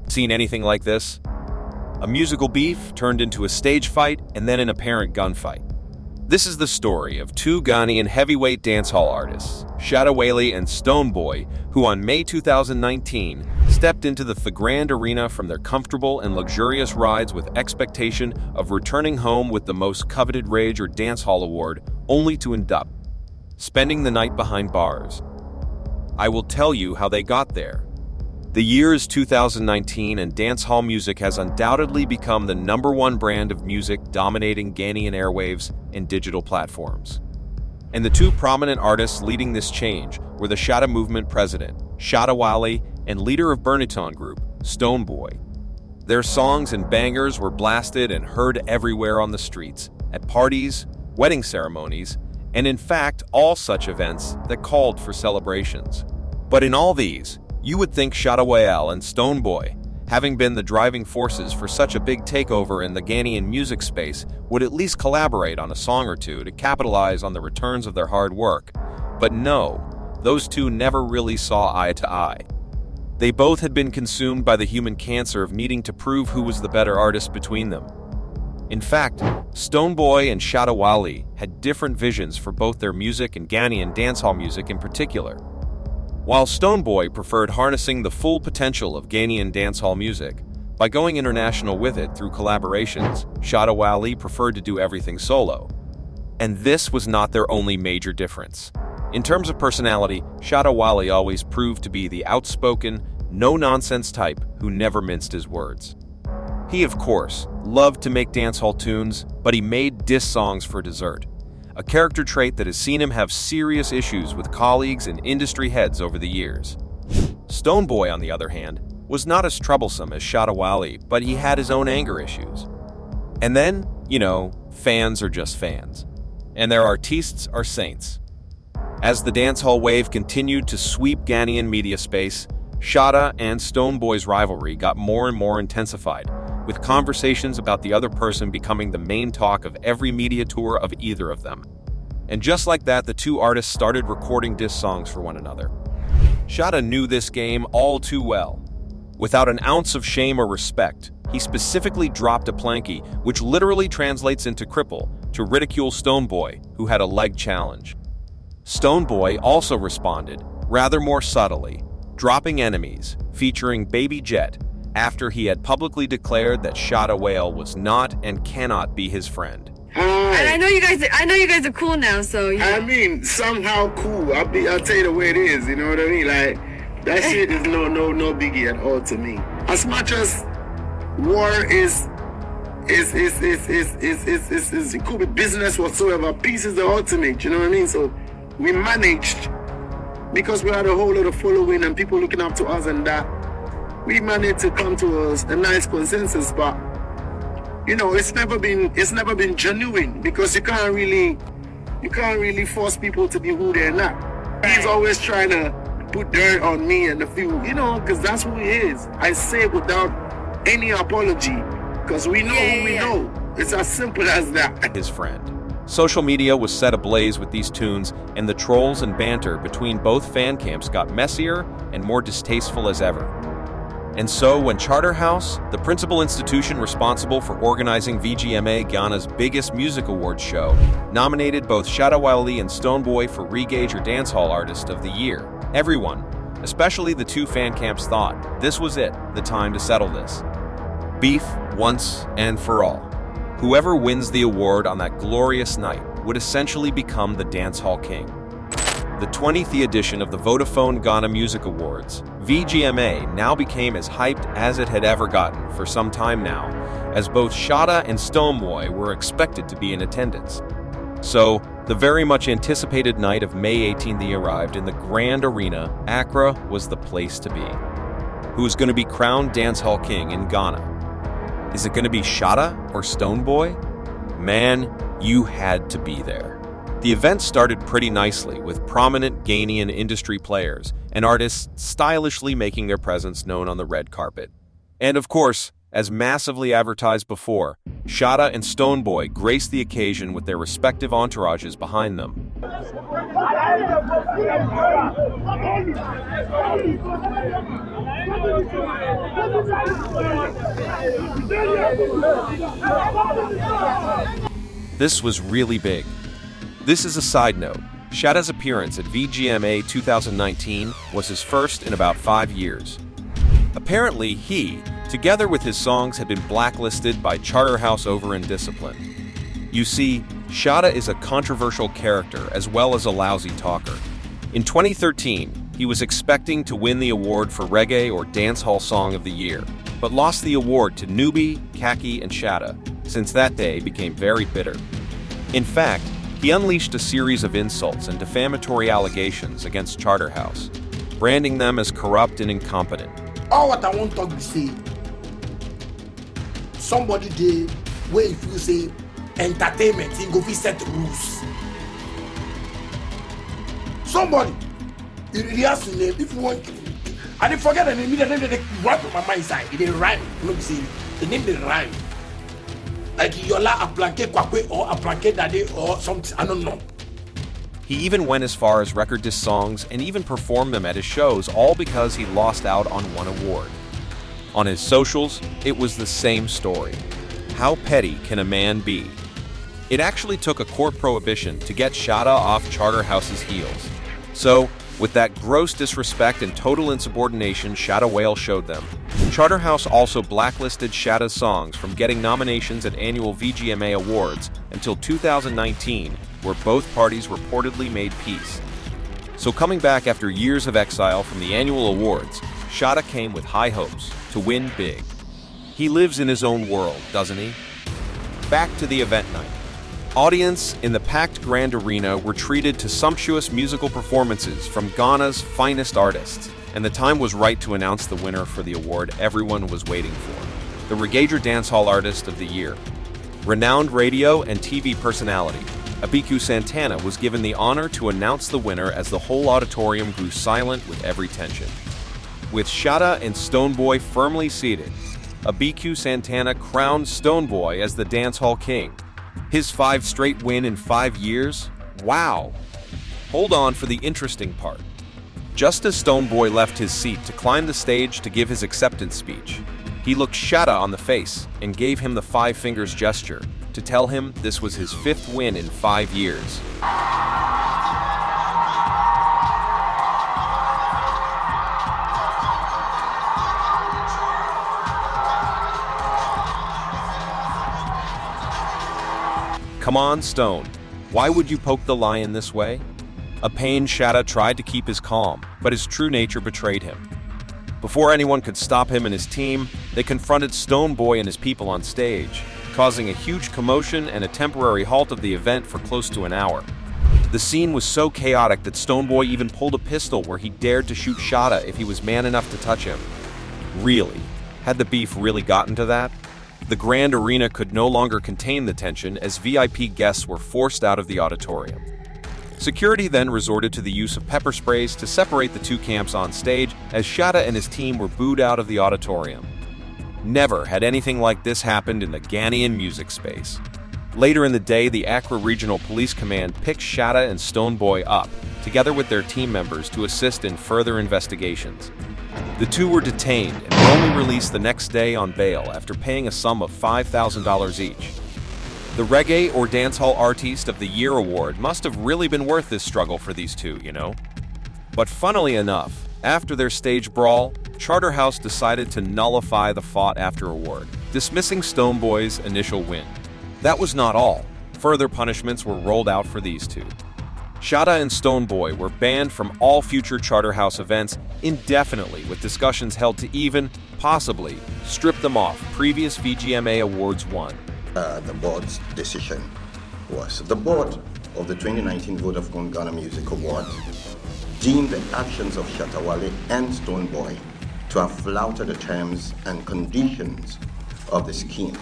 Seen anything like this? A musical beef turned into a stage fight and then an apparent gunfight. This is the story of two Ghanaian heavyweight dancehall artists, Shatta and Stonebowy, who on May 2019 stepped into the Grand Arena from their comfortable and luxurious rides with expectation of returning home with the most coveted Rage or Dancehall award, only to end up spending the night behind bars. I will tell you how they got there. The year is 2019 and dancehall music has undoubtedly become the #1 brand of music dominating Ghanaian airwaves and digital platforms. And the two prominent artists leading this change were the Shatta movement president, Shatta and leader of Burniton Group, Stonebowy. Their songs and bangers were blasted and heard everywhere on the streets, at parties, wedding ceremonies, and in fact all such events that called for celebrations. But in all these, you would think Shatta and Stonebowy, having been the driving forces for such a big takeover in the Ghanaian music space, would at least collaborate on a song or two to capitalize on the returns of their hard work. But no, those two never really saw eye to eye. They both had been consumed by the human cancer of needing to prove who was the better artist between them. In fact, Stonebowy and Shatta had different visions for both their music and Ghanaian dancehall music in particular. While Stonebowy preferred harnessing the full potential of Ghanaian dancehall music by going international with it through collaborations, Shatta preferred to do everything solo. And this was not their only major difference. In terms of personality, Shatta always proved to be the outspoken, no-nonsense type who never minced his words. He, of course, loved to make dancehall tunes, but he made diss songs for dessert. A character trait that has seen him have serious issues with colleagues and industry heads over the years. Stonebowy, on the other hand, was not as troublesome as Shatta, but he had his own anger issues. And then, fans are just fans. And their artistes are saints. As the dancehall wave continued to sweep Ghanaian media space, Shatta and Stonebowy's rivalry got more and more intensified, with conversations about the other person becoming the main talk of every media tour of either of them. And just like that, the two artists started recording diss songs for one another. Shatta knew this game all too well. Without an ounce of shame or respect, he specifically dropped a planky, which literally translates into cripple, to ridicule Stonebowy, who had a leg challenge. Stonebowy also responded, rather more subtly, dropping Enemies, featuring Baby Jet, after he had publicly declared that Shatta was not and cannot be his friend. And I know you guys are cool now, so I mean, somehow cool. I'll tell you the way it is, you know what I mean? Like, that shit is no biggie at all to me. As much as war is it could be business whatsoever, peace is the ultimate, you know what I mean? So we managed, because we had a whole lot of following and people looking up to us, and that we managed to come to a nice consensus. But it's never been genuine, because you can't really force people to be who they're not. He's always trying to put dirt on me and the few, because that's who he is. I say it without any apology, because we know who we know. It's as simple as that. His friend. Social media was set ablaze with these tunes, and the trolls and banter between both fan camps got messier and more distasteful as ever. And so, when Charterhouse, the principal institution responsible for organizing VGMA Ghana's biggest music awards show, nominated both Shatta and Stonebowy for Reggae or Dancehall Artist of the Year, everyone, especially the two fan camps, thought this was it, the time to settle this. Beef once and for all. Whoever wins the award on that glorious night would essentially become the dancehall king. The 20th edition of the Vodafone Ghana Music Awards, VGMA, now became as hyped as it had ever gotten for some time now, as both Shatta and Stonebowy were expected to be in attendance. So, the very much anticipated night of May 18th arrived in the Grand Arena. Accra was the place to be. Who's going to be crowned dancehall king in Ghana? Is it going to be Shatta or Stonebowy? Man, you had to be there. The event started pretty nicely, with prominent Ghanaian industry players and artists stylishly making their presence known on the red carpet. And of course, as massively advertised before, Shatta and Stonebowy graced the occasion with their respective entourages behind them. This was really big. This is a side note. Shatta's appearance at VGMA 2019 was his first in about 5 years. Apparently, he, together with his songs, had been blacklisted by Charterhouse over indiscipline. You see, Shatta is a controversial character as well as a lousy talker. In 2013, he was expecting to win the award for Reggae or Dancehall Song of the Year, but lost the award to Newbie, Kaki, and Shatta. Since that day became very bitter. In fact, he unleashed a series of insults and defamatory allegations against Charterhouse, branding them as corrupt and incompetent. All what I want to talk is say, somebody dey where if you say entertainment, he go fit set rules. Somebody, he has to name, if you want, I didn't forget the name, they run to my mind side, they rhyme, you know, see, the name they rhyme. Like Yola Aplanke Kwakwe or Aplanke Dade or something, I don't know. He even went as far as record diss songs and even performed them at his shows, all because he lost out on one award. On his socials, it was the same story. How petty can a man be? It actually took a court prohibition to get Shatta off Charterhouse's heels. So, with that gross disrespect and total insubordination Shatta Wale showed them, Charterhouse also blacklisted Shatta's songs from getting nominations at annual VGMA awards until 2019, where both parties reportedly made peace. So coming back after years of exile from the annual awards, Shatta came with high hopes to win big. He lives in his own world, doesn't he? Back to the event night. Audience in the packed Grand Arena were treated to sumptuous musical performances from Ghana's finest artists, and the time was right to announce the winner for the award everyone was waiting for, the Reggae Dancehall Artist of the Year. Renowned radio and TV personality, Abiku Santana was given the honor to announce the winner as the whole auditorium grew silent with every tension. With Shatta and Stonebowy firmly seated, Abiku Santana crowned Stonebowy as the dancehall king. His 5 straight win in 5 years? Wow! Hold on for the interesting part. Just as Stonebowy left his seat to climb the stage to give his acceptance speech, he looked Shatta on the face and gave him the 5 fingers gesture to tell him this was his 5th win in 5 years. Come on, Stone. Why would you poke the lion this way? A pained Shatta tried to keep his calm, but his true nature betrayed him. Before anyone could stop him and his team, they confronted Stonebowy and his people on stage, causing a huge commotion and a temporary halt of the event for close to an hour. The scene was so chaotic that Stonebowy even pulled a pistol where he dared to shoot Shatta if he was man enough to touch him. Really? Had the beef really gotten to that? The Grand Arena could no longer contain the tension as VIP guests were forced out of the auditorium. Security then resorted to the use of pepper sprays to separate the two camps on stage as Shatta and his team were booed out of the auditorium. Never had anything like this happened in the Ghanaian music space. Later in the day, the Accra Regional Police Command picked Shatta and Stonebowy up, together with their team members, to assist in further investigations. The two were detained and were only released the next day on bail after paying a sum of $5,000 each. The Reggae or Dancehall Artist of the Year award must have really been worth this struggle for these two, you know? But funnily enough, after their stage brawl, Charterhouse decided to nullify the fought-after award, dismissing Stonebowy's initial win. That was not all. Further punishments were rolled out for these two. Shatta and Stonebowy were banned from all future Charterhouse events indefinitely, with discussions held to even, possibly, strip them off previous VGMA Awards won. The board's decision was the board of the 2019 Vodafone Ghana Music Award deemed the actions of Shatta Wale and Stonebowy to have flouted the terms and conditions of the scheme,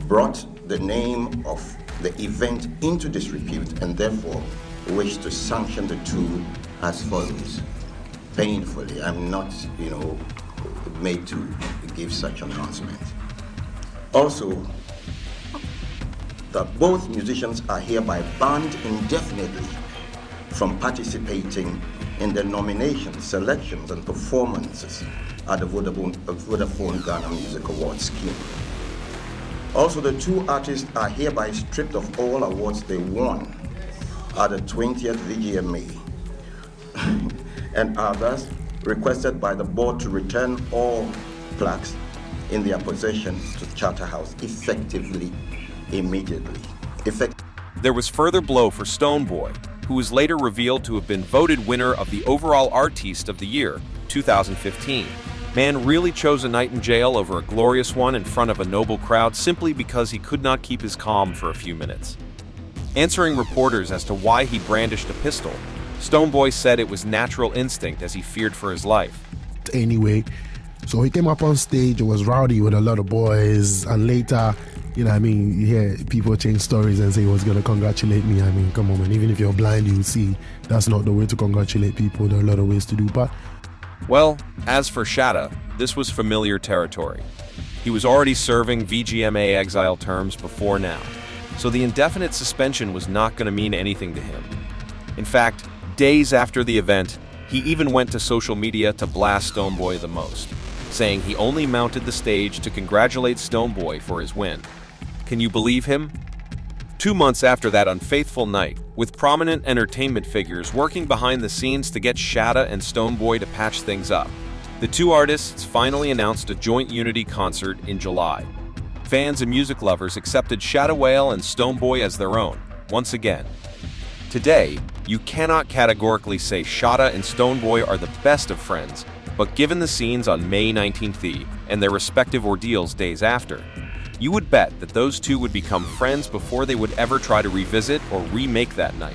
brought the name of the event into disrepute, and therefore wish to sanction the two as follows. Painfully, I'm not, made to give such announcement. Also, that both musicians are hereby banned indefinitely from participating in their nominations, selections, and performances at the Vodafone Ghana Music Awards scheme. Also, the two artists are hereby stripped of all awards they won at the 20th VGMA and are thus requested by the board to return all plaques in their possession to Charterhouse effectively, immediately. There was further blow for Stonebowy, who was later revealed to have been voted winner of the overall Artiste of the Year, 2015. Man really chose a night in jail over a glorious one in front of a noble crowd simply because he could not keep his calm for a few minutes. Answering reporters as to why he brandished a pistol, Stonebowy said it was natural instinct as he feared for his life. Anyway, so he came up on stage, it was rowdy with a lot of boys, and later, you hear people change stories and say he was going to congratulate me. Come on, man, even if you're blind, you see that's not the way to congratulate people. There are a lot of ways to do, but... Well, as for Shatta, this was familiar territory. He was already serving VGMA exile terms before now, so the indefinite suspension was not going to mean anything to him. In fact, days after the event, he even went to social media to blast Stonebowy the most, saying he only mounted the stage to congratulate Stonebowy for his win. Can you believe him? 2 months after that unfaithful night, with prominent entertainment figures working behind the scenes to get Shatta and Stonebowy to patch things up, the two artists finally announced a joint unity concert in July. Fans and music lovers accepted Shatta and Stonebowy as their own, once again. Today, you cannot categorically say Shatta and Stonebowy are the best of friends, but given the scenes on May 19th and their respective ordeals days after, you would bet that those two would become friends before they would ever try to revisit or remake that night.